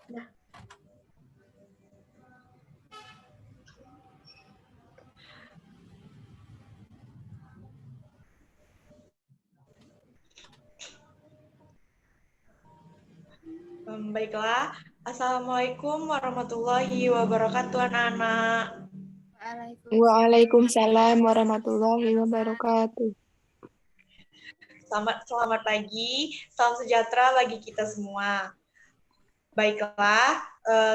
Nah, baiklah. Assalamualaikum warahmatullahi wabarakatuh, anak-anak. Waalaikumsalam warahmatullahi wabarakatuh. Selamat pagi, salam sejahtera bagi kita semua. Baiklah,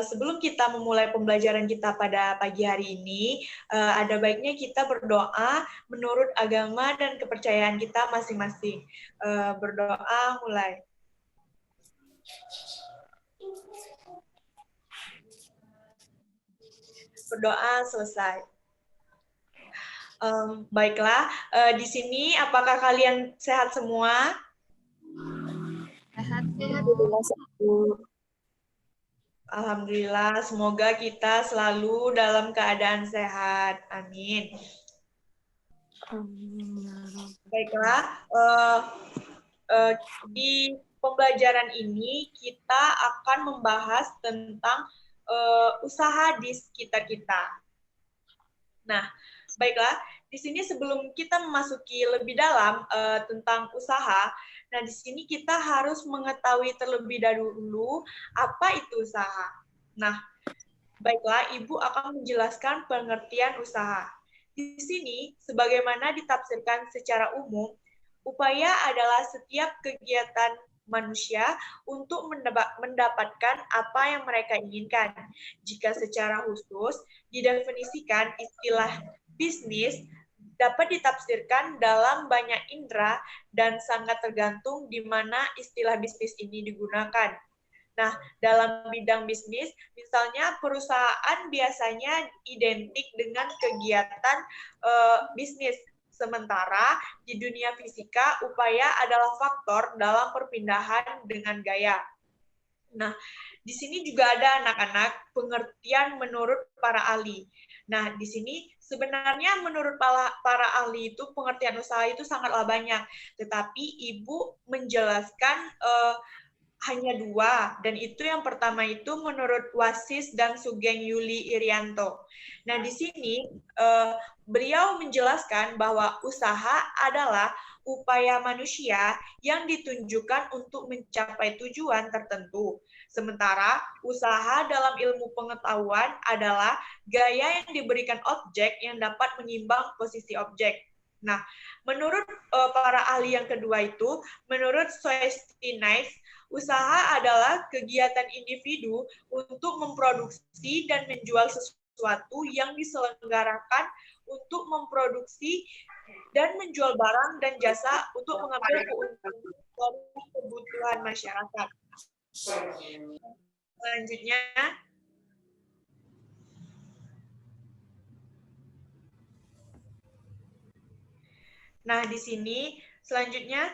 sebelum kita memulai pembelajaran kita pada pagi hari ini, ada baiknya kita berdoa menurut agama dan kepercayaan kita masing-masing. Berdoa mulai. Berdoa selesai. Baiklah, di sini apakah kalian sehat semua? Alhamdulillah, semoga kita selalu dalam keadaan sehat. Amin. Baiklah, di pembelajaran ini kita akan membahas tentang usaha di sekitar kita. Nah, baiklah, di sini sebelum kita memasuki lebih dalam tentang usaha, nah di sini kita harus mengetahui terlebih dahulu apa itu usaha. Nah, baiklah, Ibu akan menjelaskan pengertian usaha. Di sini, sebagaimana ditafsirkan secara umum, upaya adalah setiap kegiatan manusia untuk mendapatkan apa yang mereka inginkan. Jika secara khusus didefinisikan istilah bisnis dapat ditafsirkan dalam banyak indera dan sangat tergantung di mana istilah bisnis ini digunakan. Nah, dalam bidang bisnis, misalnya perusahaan biasanya identik dengan kegiatan bisnis. Sementara di dunia fisika, upaya adalah faktor dalam perpindahan dengan gaya. Nah, di sini juga ada anak-anak pengertian menurut para ahli. Nah, di sini sebenarnya menurut para ahli itu pengertian usaha itu sangatlah banyak. Tetapi Ibu menjelaskan hanya dua, dan itu yang pertama itu menurut Wasis dan Sugeng Yuli Irianto. Nah, di sini beliau menjelaskan bahwa usaha adalah upaya manusia yang ditunjukkan untuk mencapai tujuan tertentu. Sementara usaha dalam ilmu pengetahuan adalah gaya yang diberikan objek yang dapat menyimbang posisi objek. Nah, menurut para ahli yang kedua itu, menurut Soestinites, usaha adalah kegiatan individu untuk memproduksi dan menjual sesuatu yang diselenggarakan untuk memproduksi dan menjual barang dan jasa untuk mengambil keuntungan dari kebutuhan masyarakat. Selanjutnya, nah di sini selanjutnya,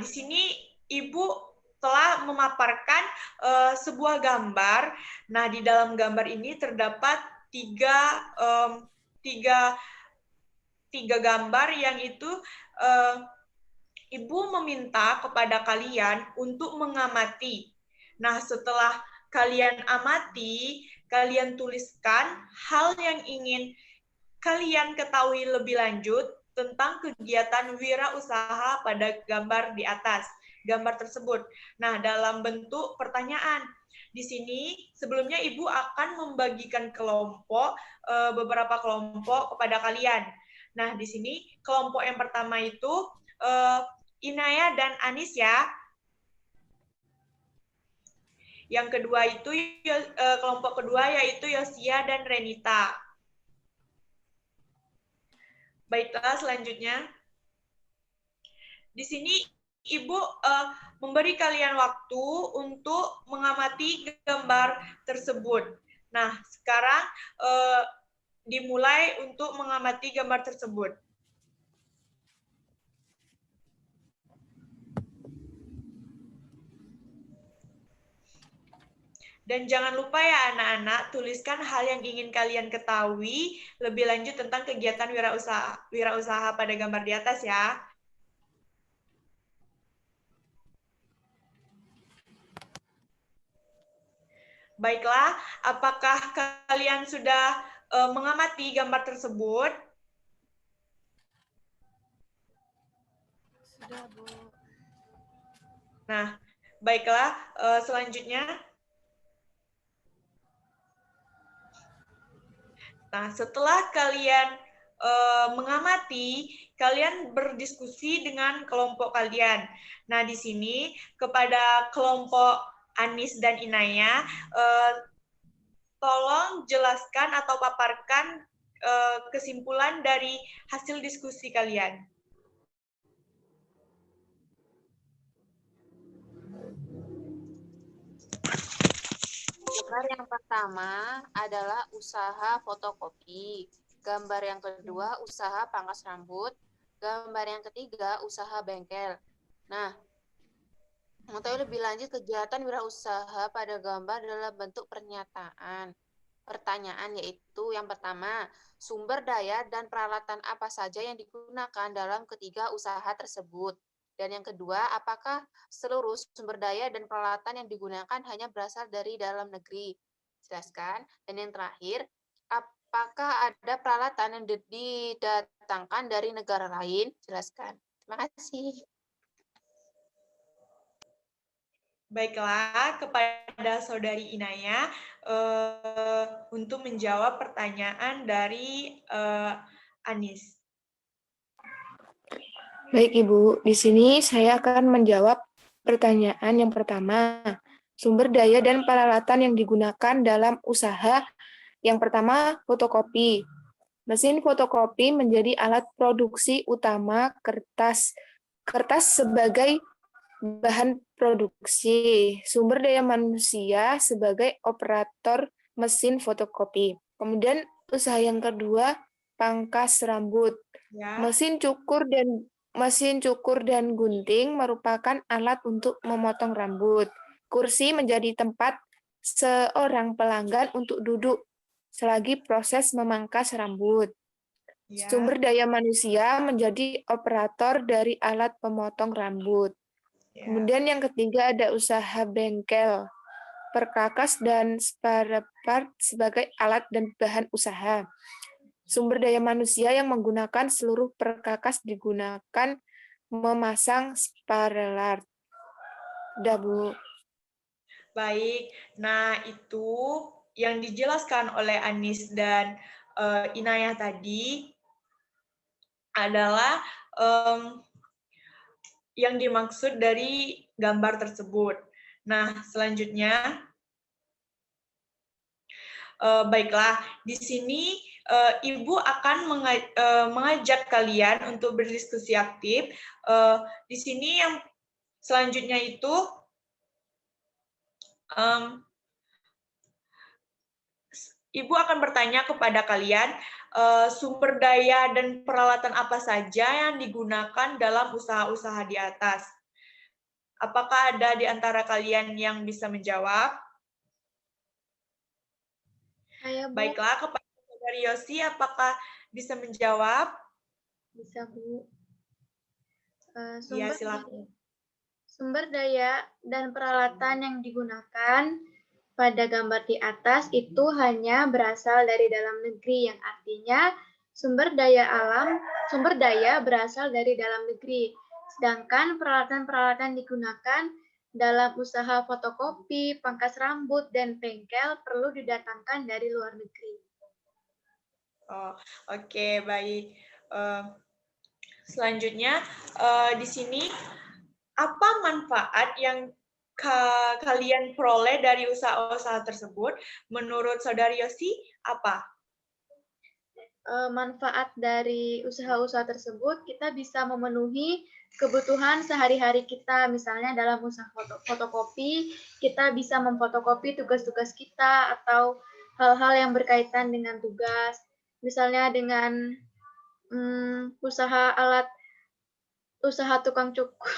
di sini Ibu telah memaparkan sebuah gambar. Nah, di dalam gambar ini terdapat tiga gambar yang itu Ibu meminta kepada kalian untuk mengamati. Nah, setelah kalian amati, kalian tuliskan hal yang ingin kalian ketahui lebih lanjut tentang kegiatan wirausaha pada gambar di atas, gambar tersebut. Nah, dalam bentuk pertanyaan. Di sini sebelumnya Ibu akan membagikan beberapa kelompok kepada kalian. Nah, di sini kelompok yang pertama itu Inaya dan Anis ya. Yang kedua itu kelompok kedua yaitu Yosia dan Renita. Baiklah, selanjutnya. Di sini Ibu memberi kalian waktu untuk mengamati gambar tersebut. Nah, sekarang dimulai untuk mengamati gambar tersebut. Dan jangan lupa ya anak-anak, tuliskan hal yang ingin kalian ketahui lebih lanjut tentang kegiatan wirausaha pada gambar di atas ya. Baiklah, apakah kalian sudah mengamati gambar tersebut? Sudah, Bu. Nah, baiklah, selanjutnya. Nah, setelah kalian mengamati, kalian berdiskusi dengan kelompok kalian. Nah, di sini kepada kelompok Anis dan Inaya, tolong jelaskan atau paparkan kesimpulan dari hasil diskusi kalian. Gambar yang pertama adalah usaha fotokopi. Gambar yang kedua usaha pangkas rambut. Gambar yang ketiga usaha bengkel. Nah, mengetahui lebih lanjut kegiatan wirausaha pada gambar dalam bentuk pernyataan. Pertanyaan yaitu yang pertama, sumber daya dan peralatan apa saja yang digunakan dalam ketiga usaha tersebut? Dan yang kedua, apakah seluruh sumber daya dan peralatan yang digunakan hanya berasal dari dalam negeri? Jelaskan. Dan yang terakhir, apakah ada peralatan yang didatangkan dari negara lain? Jelaskan. Terima kasih. Baiklah, kepada Saudari Inaya untuk menjawab pertanyaan dari Anis. Baik, Ibu. Di sini saya akan menjawab pertanyaan yang pertama. Sumber daya dan peralatan yang digunakan dalam usaha. Yang pertama, fotokopi. Mesin fotokopi menjadi alat produksi utama kertas. Kertas sebagai bahan produksi. Sumber daya manusia sebagai operator mesin fotokopi. Kemudian usaha yang kedua, pangkas rambut. Ya. Mesin cukur dan gunting merupakan alat untuk memotong rambut. Kursi menjadi tempat seorang pelanggan untuk duduk selagi proses memangkas rambut. Ya. Sumber daya manusia menjadi operator dari alat pemotong rambut. Ya. Kemudian yang ketiga ada usaha bengkel. Perkakas dan spare part sebagai alat dan bahan usaha. Sumber daya manusia yang menggunakan seluruh perkakas digunakan memasang spare-part. Udah, Bu. Baik, nah itu yang dijelaskan oleh Anis dan Inayah tadi adalah yang dimaksud dari gambar tersebut. Nah, selanjutnya, baiklah, di sini Ibu akan mengajak kalian untuk berdiskusi aktif. Di sini yang selanjutnya itu Ibu akan bertanya kepada kalian sumber daya dan peralatan apa saja yang digunakan dalam usaha-usaha di atas. Apakah ada di antara kalian yang bisa menjawab? Saya, Bu. Baiklah, kepada Saudari Yosi, apakah bisa menjawab? Bisa, Bu. Iya, silakan. Sumber daya dan peralatan yang digunakan pada gambar di atas itu hanya berasal dari dalam negeri, yang artinya sumber daya berasal dari dalam negeri. Sedangkan peralatan-peralatan digunakan dalam usaha fotokopi, pangkas rambut, dan bengkel perlu didatangkan dari luar negeri. Oh, oke, baik. Selanjutnya, di sini apa manfaat yang kalian peroleh dari usaha-usaha tersebut? Menurut Saudari Yosi, apa? Manfaat dari usaha-usaha tersebut, kita bisa memenuhi kebutuhan sehari-hari kita. Misalnya dalam usaha fotokopi, kita bisa memfotokopi tugas-tugas kita atau hal-hal yang berkaitan dengan tugas. Misalnya dengan usaha tukang cukur.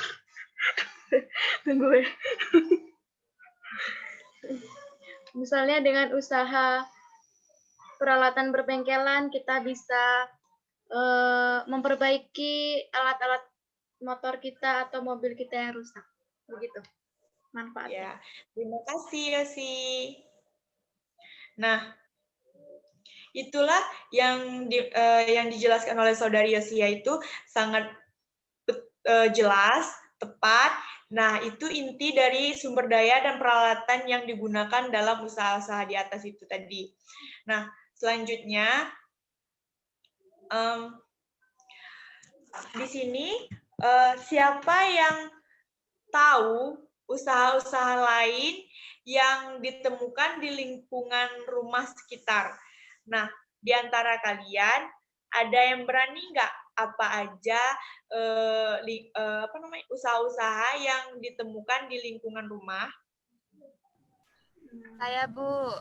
Tunggu ya. Misalnya dengan usaha peralatan berbengkelan, kita bisa memperbaiki alat-alat motor kita atau mobil kita yang rusak. Begitu manfaatnya. Ya, terima kasih Yosi. Nah, itulah yang dijelaskan oleh Saudari Yosia itu sangat jelas, tepat. Nah, itu inti dari sumber daya dan peralatan yang digunakan dalam usaha-usaha di atas itu tadi. Nah, selanjutnya, di sini siapa yang tahu usaha-usaha lain yang ditemukan di lingkungan rumah sekitar? Nah, di antara kalian ada yang berani nggak apa aja usaha-usaha yang ditemukan di lingkungan rumah? Saya, Bu.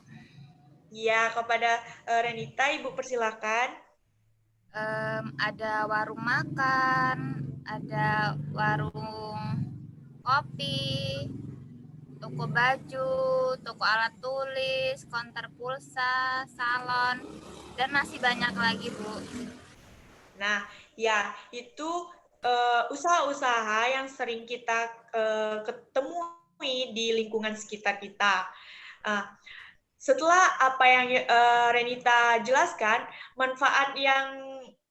Ya, kepada Renita, Ibu persilakan. Ada warung makan, ada warung kopi, toko baju, toko alat tulis, konter pulsa, salon, dan masih banyak lagi, Bu. Nah, ya, itu usaha-usaha yang sering kita ketemui di lingkungan sekitar kita. Setelah apa yang Renita jelaskan, manfaat yang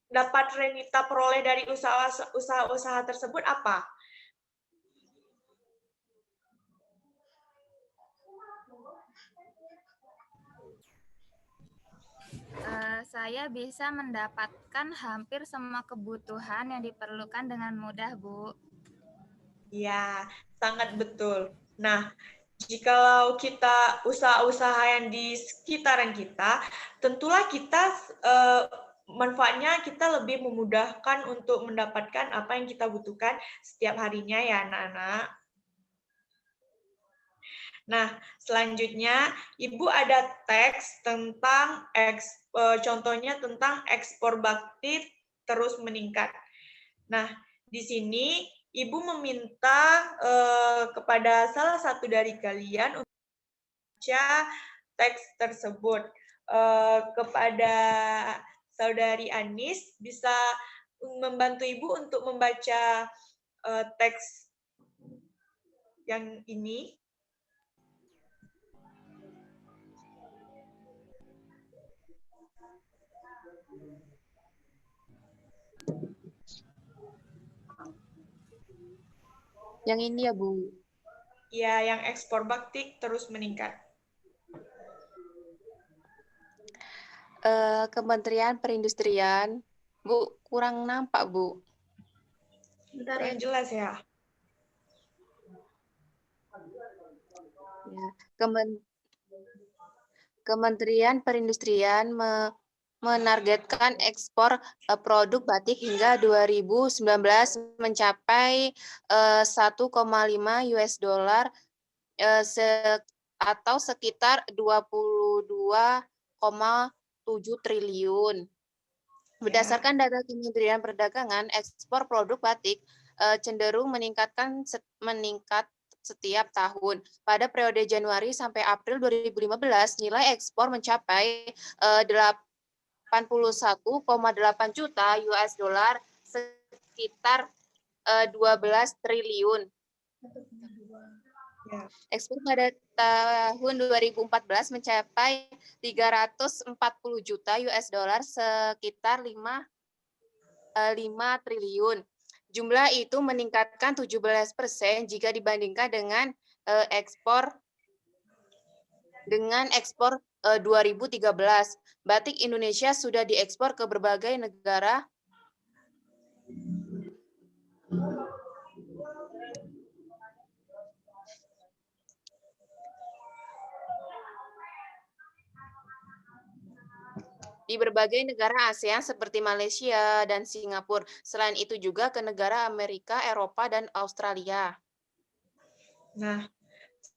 dapat Renita peroleh dari usaha-usaha tersebut apa? Saya bisa mendapatkan hampir semua kebutuhan yang diperlukan dengan mudah, Bu. Ya, sangat betul. Nah, jikalau kita usaha-usaha yang di sekitaran kita, tentulah kita manfaatnya kita lebih memudahkan untuk mendapatkan apa yang kita butuhkan setiap harinya ya anak-anak. Nah, selanjutnya Ibu ada teks tentang contohnya tentang ekspor bakti terus meningkat. Nah, di sini Ibu meminta kepada salah satu dari kalian untuk membaca teks tersebut. Kepada Saudari Anis, bisa membantu Ibu untuk membaca teks yang ini. Yang ini ya, Bu. Ya, yang ekspor bakti terus meningkat. Kementerian Perindustrian. Bu, kurang nampak, Bu. Bentar ya. Kurang jelas ya. Ya. Kementerian Perindustrian menargetkan ekspor produk batik hingga 2019 mencapai 1,5 US dollar atau sekitar 22,7 triliun. Berdasarkan data Kementerian Perdagangan, ekspor produk batik cenderung meningkat setiap tahun. Pada periode Januari sampai April 2015, nilai ekspor mencapai 81,8 juta US dollar, sekitar 12 triliun. Ekspor pada tahun 2014 mencapai 340 juta US dollar, sekitar 5 triliun. Jumlah itu meningkatkan 17% jika dibandingkan dengan ekspor 2013. Batik Indonesia sudah diekspor ke berbagai negara. Di berbagai negara ASEAN seperti Malaysia dan Singapura. Selain itu juga ke negara Amerika, Eropa, dan Australia. Nah,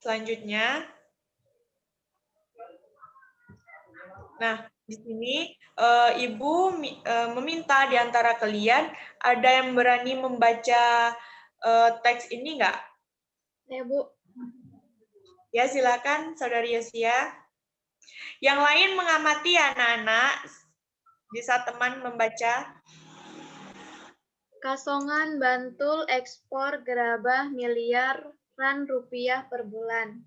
selanjutnya, di sini Ibu meminta di antara kalian ada yang berani membaca teks ini nggak? Ya, Bu. Ya, silakan Saudari Yosia. Yang lain mengamati anak-anak di saat teman membaca. Kasongan Bantul ekspor gerabah miliaran rupiah per bulan.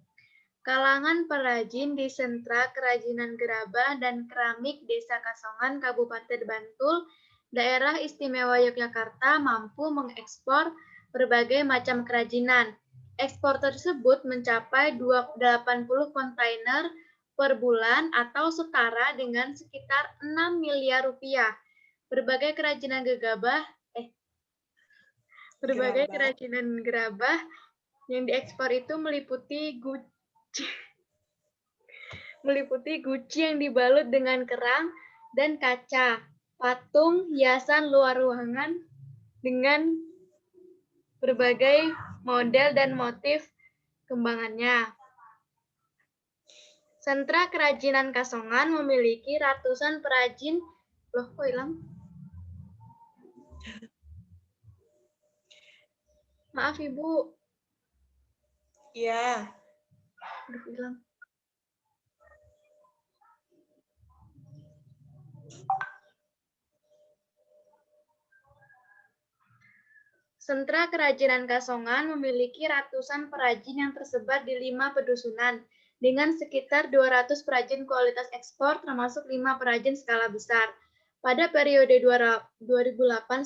Kalangan perajin di sentra kerajinan gerabah dan keramik Desa Kasongan, Kabupaten Bantul, Daerah Istimewa Yogyakarta mampu mengekspor berbagai macam kerajinan. Ekspor tersebut mencapai 80 kontainer per bulan atau setara dengan sekitar 6 miliar rupiah. Berbagai kerajinan gerabah yang diekspor itu meliputi guci yang dibalut dengan kerang dan kaca, patung, hiasan luar ruangan dengan berbagai model dan motif kembangannya. Sentra Kerajinan Kasongan memiliki ratusan perajin. Loh, kok hilang? Maaf, Ibu. Iya. Aduh, hilang. Sentra Kerajinan Kasongan memiliki ratusan perajin yang tersebar di 5 pedusunan, dengan sekitar 200 perajin kualitas ekspor, termasuk 5 perajin skala besar. Pada periode 2008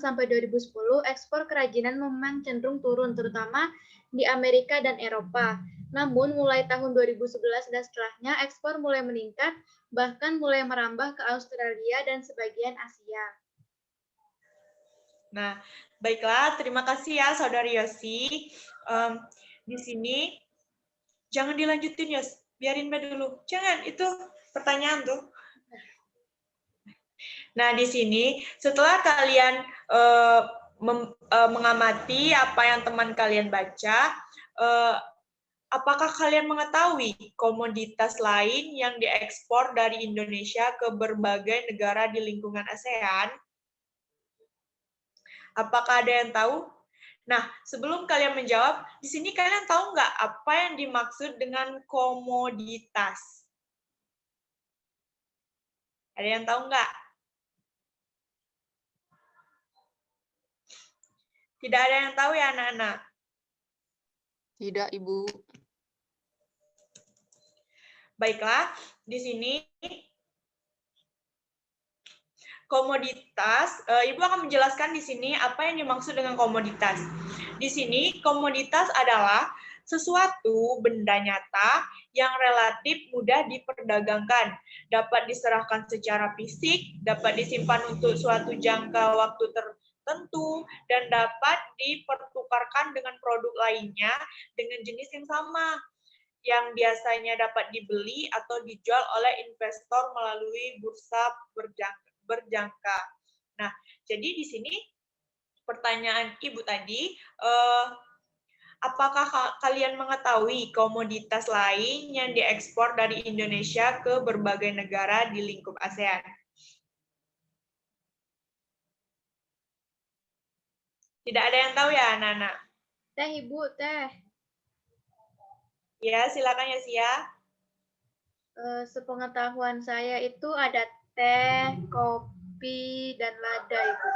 sampai 2010, ekspor kerajinan memang cenderung turun, terutama di Amerika dan Eropa. Namun, mulai tahun 2011 dan setelahnya, ekspor mulai meningkat, bahkan mulai merambah ke Australia dan sebagian Asia. Nah, baiklah, terima kasih ya Saudari Yosi. Di sini jangan dilanjutin Yos, biarin Mbak dulu. Jangan, itu pertanyaan tuh. Nah, di sini setelah kalian mengamati apa yang teman kalian baca, apakah kalian mengetahui komoditas lain yang diekspor dari Indonesia ke berbagai negara di lingkungan ASEAN? Apakah ada yang tahu? Nah, sebelum kalian menjawab, di sini kalian tahu nggak apa yang dimaksud dengan komoditas? Ada yang tahu nggak? Tidak ada yang tahu ya, anak-anak? Tidak, Ibu. Baiklah, di sini komoditas, Ibu akan menjelaskan di sini apa yang dimaksud dengan komoditas. Di sini komoditas adalah sesuatu benda nyata yang relatif mudah diperdagangkan, dapat diserahkan secara fisik, dapat disimpan untuk suatu jangka waktu tertentu, dan dapat dipertukarkan dengan produk lainnya dengan jenis yang sama, yang biasanya dapat dibeli atau dijual oleh investor melalui bursa berjangka. Nah, jadi di sini pertanyaan Ibu tadi, apakah kalian mengetahui komoditas lain yang diekspor dari Indonesia ke berbagai negara di lingkup ASEAN? Tidak ada yang tahu ya, anak-anak? Teh, Ibu, teh. Ya, silakan ya, Sia. Sepengetahuan saya itu ada teh, kopi, dan lada, Ibu.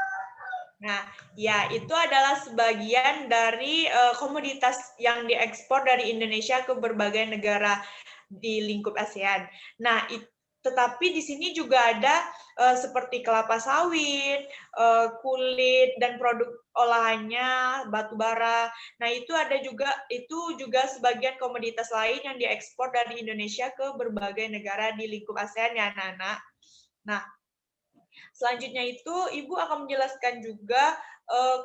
Nah, ya itu adalah sebagian dari komoditas yang diekspor dari Indonesia ke berbagai negara di lingkup ASEAN. Nah, tetapi di sini juga ada seperti kelapa sawit, kulit dan produk olahannya, batu bara. Nah, itu juga sebagian komoditas lain yang diekspor dari Indonesia ke berbagai negara di lingkup ASEAN ya, anak-anak. Nah, selanjutnya itu Ibu akan menjelaskan juga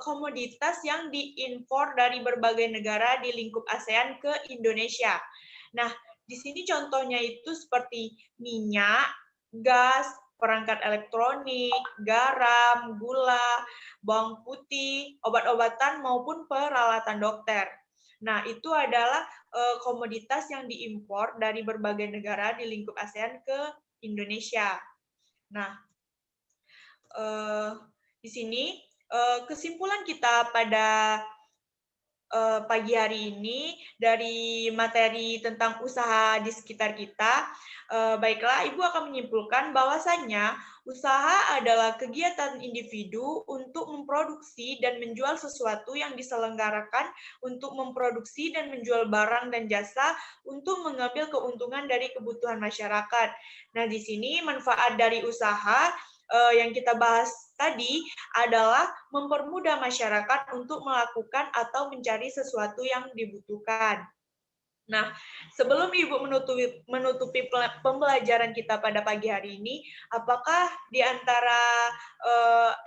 komoditas yang diimpor dari berbagai negara di lingkup ASEAN ke Indonesia. Nah, di sini contohnya itu seperti minyak, gas, perangkat elektronik, garam, gula, bawang putih, obat-obatan maupun peralatan dokter. Nah, itu adalah komoditas yang diimpor dari berbagai negara di lingkup ASEAN ke Indonesia. Nah, di sini kesimpulan kita pada pagi hari ini dari materi tentang usaha di sekitar kita. Baiklah, Ibu akan menyimpulkan bahwasannya usaha adalah kegiatan individu untuk memproduksi dan menjual sesuatu yang diselenggarakan untuk memproduksi dan menjual barang dan jasa untuk mengambil keuntungan dari kebutuhan masyarakat. Nah, di sini manfaat dari usaha yang kita bahas tadi adalah mempermudah masyarakat untuk melakukan atau mencari sesuatu yang dibutuhkan. Nah, sebelum Ibu menutupi pembelajaran kita pada pagi hari ini, apakah di antara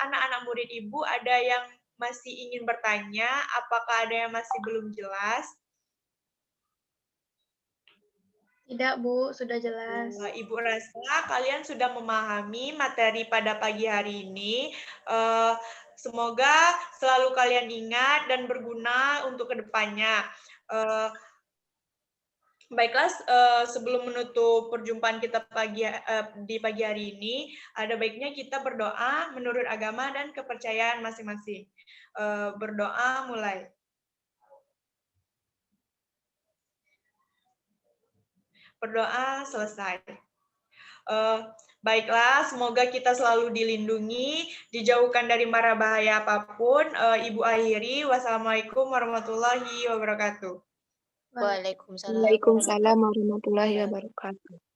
anak-anak murid Ibu ada yang masih ingin bertanya? Apakah ada yang masih belum jelas? Tidak, Bu, sudah jelas. Ibu rasa kalian sudah memahami materi pada pagi hari ini. Semoga selalu kalian ingat dan berguna untuk kedepannya. Baiklah, sebelum menutup perjumpaan kita di pagi hari ini, ada baiknya kita berdoa menurut agama dan kepercayaan masing-masing. Berdoa mulai. Berdoa selesai. Baiklah, semoga kita selalu dilindungi, dijauhkan dari mara bahaya apapun. Ibu akhiri, wassalamualaikum warahmatullahi wabarakatuh. Waalaikumsalam. Waalaikumsalam warahmatullahi wabarakatuh.